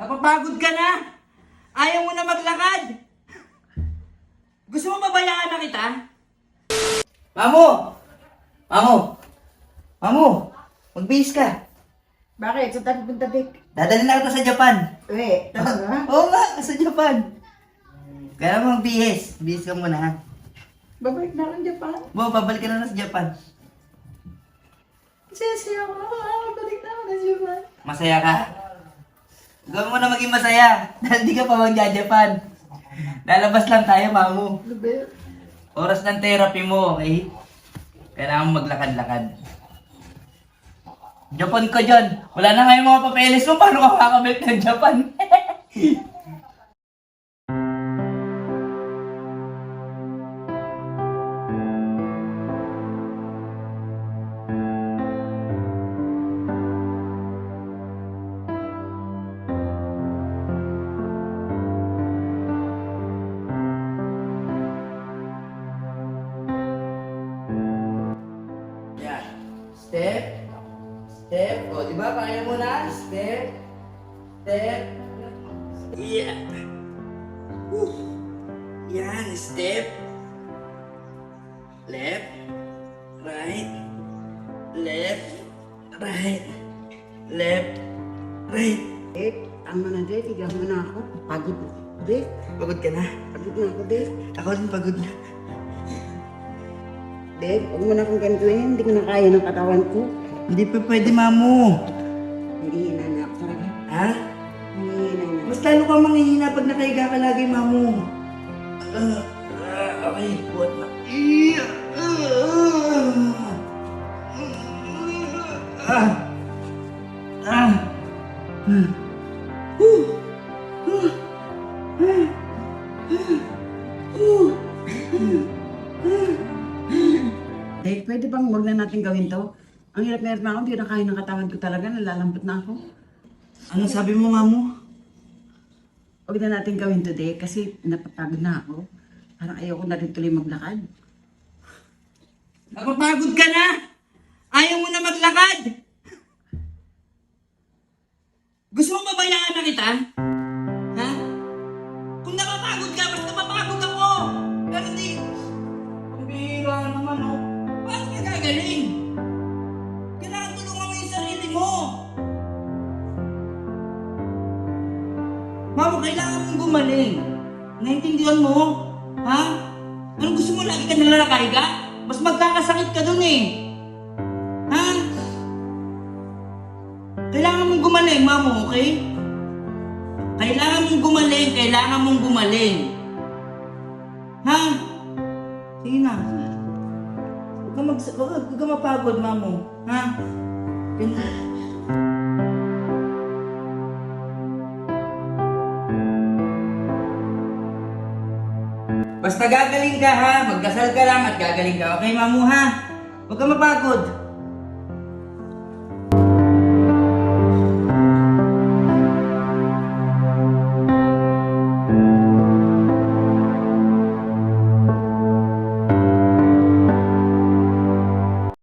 Napapagod ka na? Ayaw mo na maglakad? Gusto mo mabayaan na kita? Mamu! Mamu! Mamu! Magbihis ka. Bakit? Saan tayo pupunta, Dick? Dadalhin na kita sa Japan. Talaga? Oo nga, sa Japan. Kaya mo magbihis. Bihis ka muna ha. Babalik na lang Japan. Babalik ka na sa Japan. Sisiyo ko. Babalik na lang sa Japan. Masaya ka? Gawin mo na maging masaya. Dahil di ka pa magja-Japan. Lalabas lang tayo, Mamu. Lubel. Oras ng therapy mo, okay? Kailangan mo maglakad-lakad. Japan ka dyan. Wala na nga yung mga papeles mo. Paano ka makakabalik ng Japan? Yan. Step. Step. O, di ba? Kaya mo na. Step. Step. Yeah. Yan. Step. Left. Right. Left. Right. Left. Right. Dick, tama na, Dick. Higa mo na ako. Pagod. Dick, Pagod ka na? pagod na ako, Dick. Ako rin pagod na. Dick, huwag mo na akong ganituin. Hindi ko na kaya ng katawan ko. Hindi pa pwede, Mamu. Nangihina na ako talaga. Ha? Nangihina na. Mas lalo kang manghihina pag nakahiga ka lagi, Mamu. Okay, buhat na. Dick, pwede bang huwag na natin gawin to? Ang hirap na hirap na ako. Hindi ko na kaya ng katawan ko talaga. Nalalambot na ako. Ano sabi mo, Mamu? Huwag na natin gawin to, Dick. Kasi napapagod na ako. Parang ayoko na rin tuloy maglakad. Napapagod ka na? Ayaw mo na maglakad? Gusto mo mabayaan na kita? Ha? Kung napapagod ka, basta mapagod ako! Pero hindi... Ang bihira naman, oh. Paano ka gagaling? Kailangan tulungan mo yung sarili mo! Mama, kailangan mong gumaling. Naintindihan mo? Ha? Anong gusto mo? Lagi ka nalalakay ka? Mas magkakasakit ka dun eh. Ha? Kailangan mong gumaling, Mamo, okay? Kailangan mong gumaling, kailangan mong gumaling. Ha? Sige na. Huwag ka mapagod, Mamo. Ha? Ganun. Basta gagaling ka ha, magdasal ka lang at gagaling ka. Okay, Mamu ha? Huwag ka mapagod.